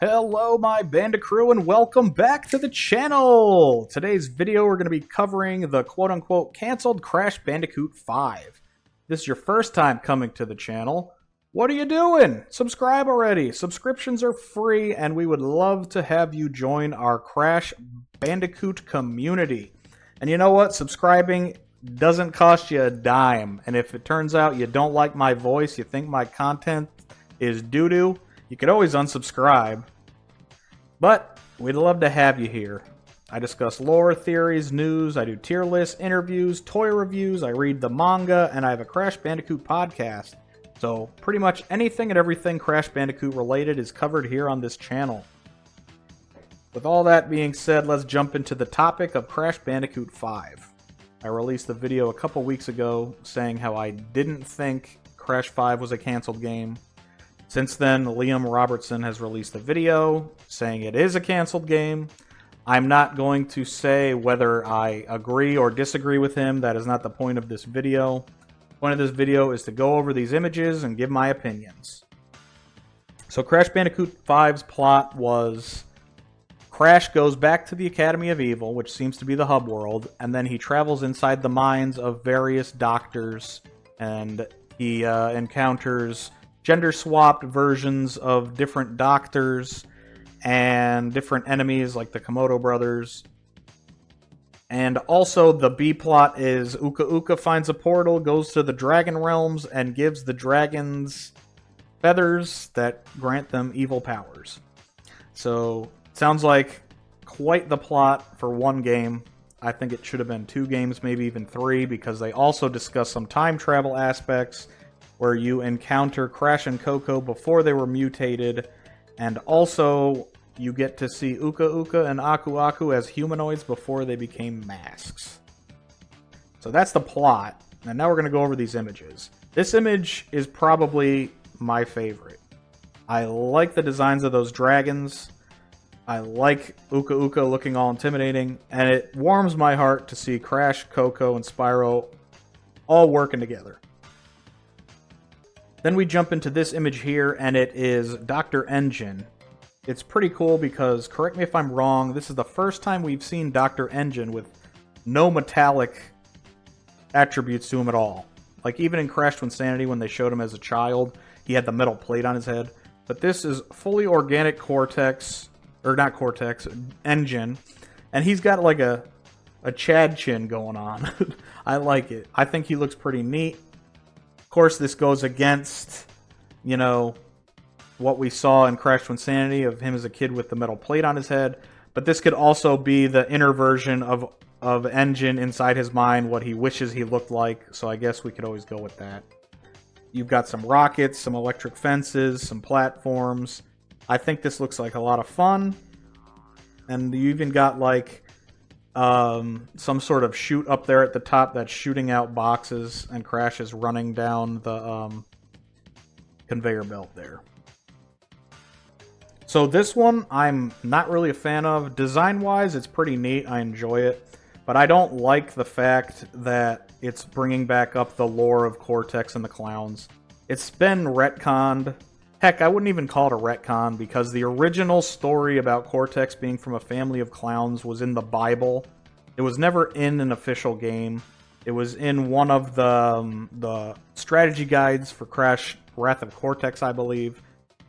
Hello, my Bandit crew, and welcome back to the channel! Today's video, we're going to be covering the quote-unquote canceled Crash Bandicoot 5. If this is your first time coming to the channel, what are you doing? Subscribe already! Subscriptions are free, and we would love to have you join our Crash Bandicoot community. And you know what? Subscribing doesn't cost you a dime, and if it turns out you don't like my voice, you think my content is doo-doo, you could always unsubscribe. But we'd love to have you here. I discuss lore, theories, news, I do tier lists, interviews, toy reviews, I read the manga, and I have a Crash Bandicoot podcast. So pretty much anything and everything Crash Bandicoot related is covered here on this channel. With all that being said, let's jump into the topic of Crash Bandicoot 5. I released a video a couple weeks ago saying how I didn't think Crash 5 was a canceled game. Since then, Liam Robertson has released a video saying it is a canceled game. I'm not going to say whether I agree or disagree with him. That is not the point of this video. The point of this video is to go over these images and give my opinions. So Crash Bandicoot 5's plot was Crash goes back to the Academy of Evil, which seems to be the hub world, and then he travels inside the minds of various doctors, and he encounters gender-swapped versions of different doctors and different enemies like the Komodo brothers. And also the B-plot is Uka Uka finds a portal, goes to the Dragon Realms, and gives the dragons feathers that grant them evil powers. So, sounds like quite the plot for one game. I think it should have been 2 games, maybe even 3, because they also discuss some time travel aspects where you encounter Crash and Coco before they were mutated, and also you get to see Uka Uka and Aku Aku as humanoids before they became masks. So that's the plot, and now we're going to go over these images. This image is probably my favorite. I like the designs of those dragons. I like Uka Uka looking all intimidating, and it warms my heart to see Crash, Coco, and Spyro all working together. Then we jump into this image here, and it is Dr. Engine. It's pretty cool because, correct me if I'm wrong, this is the first time we've seen Dr. Engine with no metallic attributes to him at all. Like, even in Crash to Insanity, when they showed him as a child, he had the metal plate on his head. But this is fully organic Cortex, or not Cortex, Engine, and he's got like a Chad chin going on. I like it. I think he looks pretty neat. Of course, this goes against, you know, what we saw in Crash to Insanity of him as a kid with the metal plate on his head. But this could also be the inner version of Engine inside his mind, what he wishes he looked like. So I guess we could always go with that. You've got some rockets, some electric fences, some platforms. I think this looks like a lot of fun. And you even got like some sort of chute up there at the top that's shooting out boxes, and Crash is running down the conveyor belt there. So this one I'm not really a fan of. Design-wise, it's pretty neat. I enjoy it. But I don't like the fact that it's bringing back up the lore of Cortex and the clowns. It's been retconned. Heck, I wouldn't even call it a retcon, because the original story about Cortex being from a family of clowns was in the Bible. It was never in an official game. It was in one of the strategy guides for Crash Wrath of Cortex, I believe.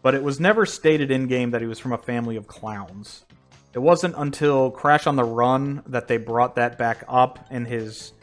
But it was never stated in-game that he was from a family of clowns. It wasn't until Crash on the Run that they brought that back up in his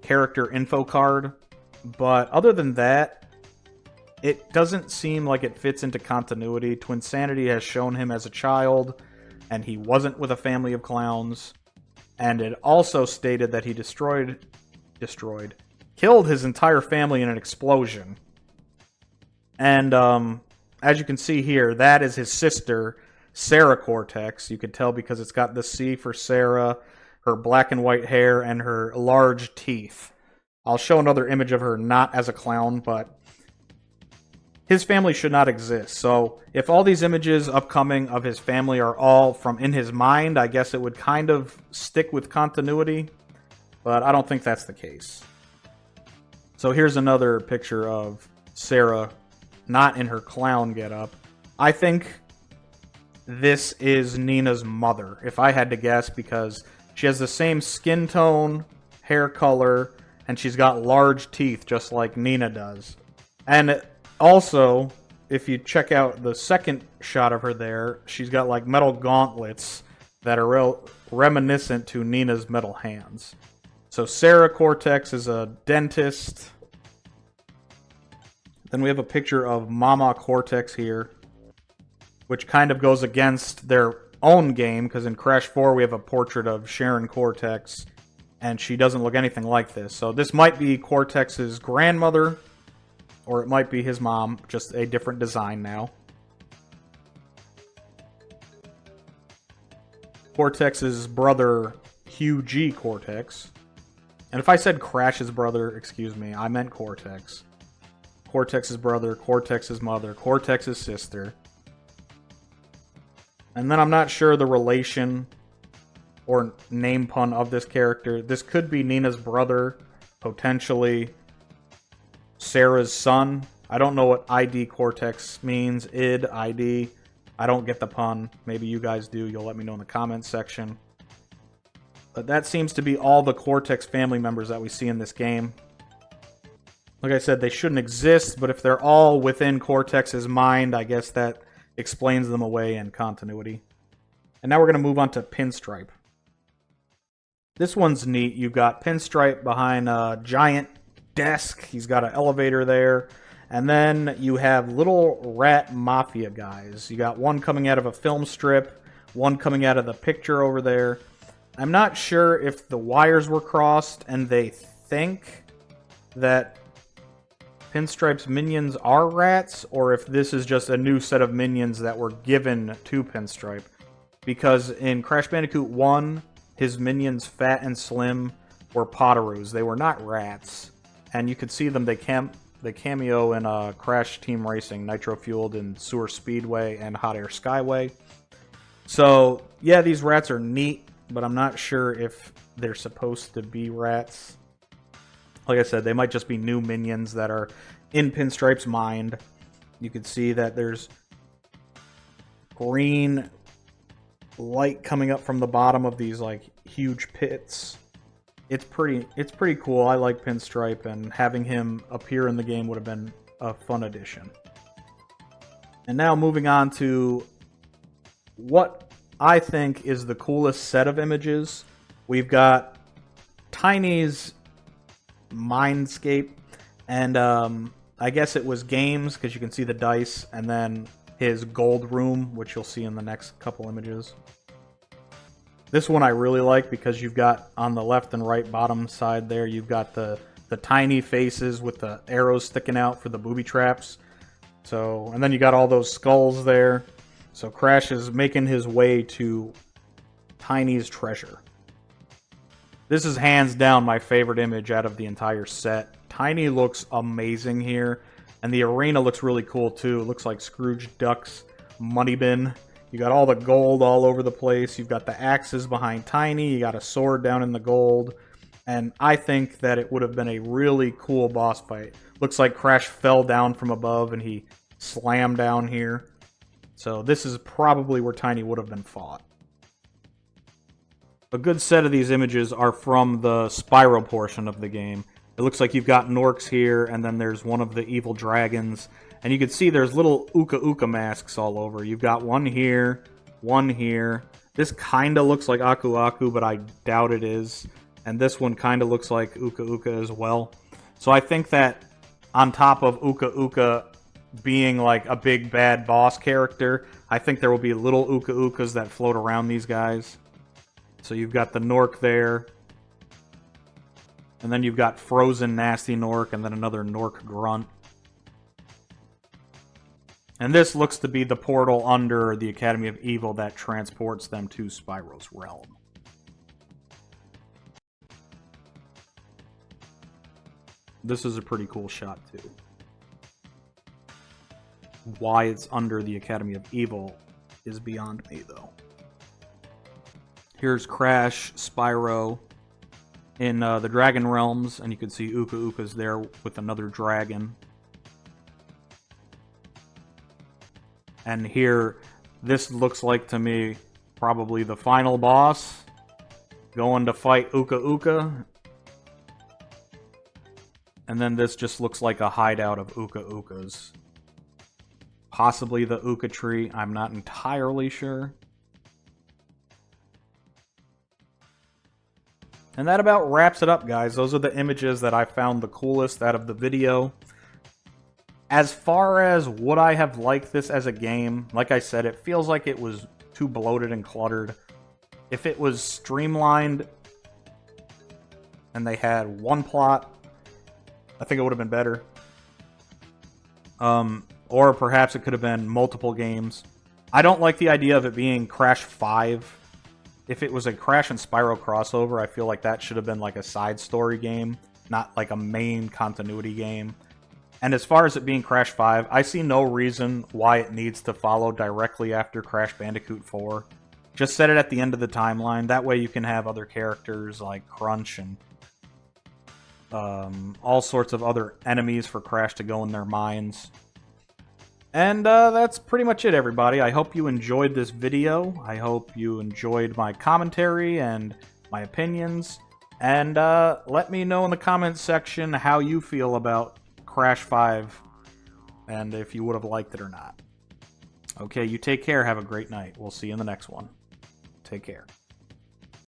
character info card. But other than that, it doesn't seem like it fits into continuity. Twinsanity has shown him as a child, and he wasn't with a family of clowns. And it also stated that he killed his entire family in an explosion. And as you can see here, that is his sister, Sarah Cortex. You can tell because it's got the C for Sarah, her black and white hair, and her large teeth. I'll show another image of her not as a clown, but his family should not exist. So if all these images upcoming of his family are all from in his mind, I guess it would kind of stick with continuity, but I don't think that's the case. So here's another picture of Sarah not in her clown getup. I think this is Nina's mother, if I had to guess, because she has the same skin tone, hair color, and she's got large teeth just like Nina does. And also, if you check out the second shot of her there, she's got like metal gauntlets that are reminiscent to Nina's metal hands. So Sarah Cortex is a dentist. Then we have a picture of Mama Cortex here, which kind of goes against their own game, because in Crash 4 we have a portrait of Sharon Cortex, and she doesn't look anything like this. So this might be Cortex's grandmother, or it might be his mom, just a different design now. Cortex's brother, Hugh G. Cortex. And if I said Crash's brother, excuse me, I meant Cortex. Cortex's brother, Cortex's mother, Cortex's sister. And then I'm not sure the relation or name pun of this character. This could be Nina's brother, potentially Sarah's son. I don't know what ID Cortex means. ID. I don't get the pun. Maybe you guys do. You'll let me know in the comments section. But that seems to be all the Cortex family members that we see in this game. Like I said, they shouldn't exist, but if they're all within Cortex's mind, I guess that explains them away in continuity. And now we're going to move on to Pinstripe. This one's neat. You've got Pinstripe behind a giant desk. He's got an elevator there. And then you have little rat mafia guys. You got one coming out of a film strip, one coming out of the picture over there. I'm not sure if the wires were crossed and they think that Pinstripe's minions are rats, or if this is just a new set of minions that were given to Pinstripe. Because in Crash Bandicoot 1, his minions, Fat and Slim, were Potoroos. They were not rats. And you could see them, they cameo in Crash Team Racing, Nitro Fueled, and Sewer Speedway, and Hot Air Skyway. So, yeah, these rats are neat, but I'm not sure if they're supposed to be rats. Like I said, they might just be new minions that are in Pinstripe's mind. You can see that there's green light coming up from the bottom of these like huge pits. It's pretty cool. I like Pinstripe, and having him appear in the game would have been a fun addition. And now moving on to what I think is the coolest set of images. We've got Tiny's Mindscape, and I guess it was games, because you can see the dice, and then his gold room, which you'll see in the next couple images. This one I really like, because you've got on the left and right bottom side there, you've got the tiny faces with the arrows sticking out for the booby traps. So, and then you got all those skulls there. So Crash is making his way to Tiny's treasure. This is hands down my favorite image out of the entire set. Tiny looks amazing here, and the arena looks really cool too. It looks like Scrooge Duck's money bin. You got all the gold all over the place. You've got the axes behind Tiny. You got a sword down in the gold. And I think that it would have been a really cool boss fight. Looks like Crash fell down from above and he slammed down here. So this is probably where Tiny would have been fought. A good set of these images are from the Spyro portion of the game. It looks like you've got Norks here, and then there's one of the evil dragons. And you can see there's little Uka Uka masks all over. You've got one here, one here. This kind of looks like Aku Aku, but I doubt it is. And this one kind of looks like Uka Uka as well. So I think that on top of Uka Uka being like a big bad boss character, I think there will be little Uka Ukas that float around these guys. So you've got the Nork there. And then you've got Frozen Nasty Nork, and then another Nork Grunt. And this looks to be the portal under the Academy of Evil that transports them to Spyro's realm. This is a pretty cool shot, too. Why it's under the Academy of Evil is beyond me, though. Here's Crash, Spyro in the Dragon Realms, and you can see Uka Uka's there with another dragon. And here, This looks like, to me, probably the final boss. Going to fight Uka Uka. And then this just looks like a hideout of Uka Ukas. Possibly the Uka tree, I'm not entirely sure. And that about wraps it up, guys. Those are the images that I found the coolest out of the video. As far as would I have liked this as a game, like I said, it feels like it was too bloated and cluttered. If it was streamlined and they had one plot, I think it would have been better. Or perhaps it could have been multiple games. I don't like the idea of it being Crash 5. If it was a Crash and Spyro crossover, I feel like that should have been like a side story game, not like a main continuity game. And as far as it being Crash 5, I see no reason why it needs to follow directly after Crash Bandicoot 4. Just set it at the end of the timeline. That way you can have other characters like Crunch and all sorts of other enemies for Crash to go in their mines. And that's pretty much it, everybody. I hope you enjoyed this video. I hope you enjoyed my commentary and my opinions. And let me know in the comments section how you feel about Crash 5 and if you would have liked it or not. Okay, you take care. Have a great night. We'll see you in the next one. Take care.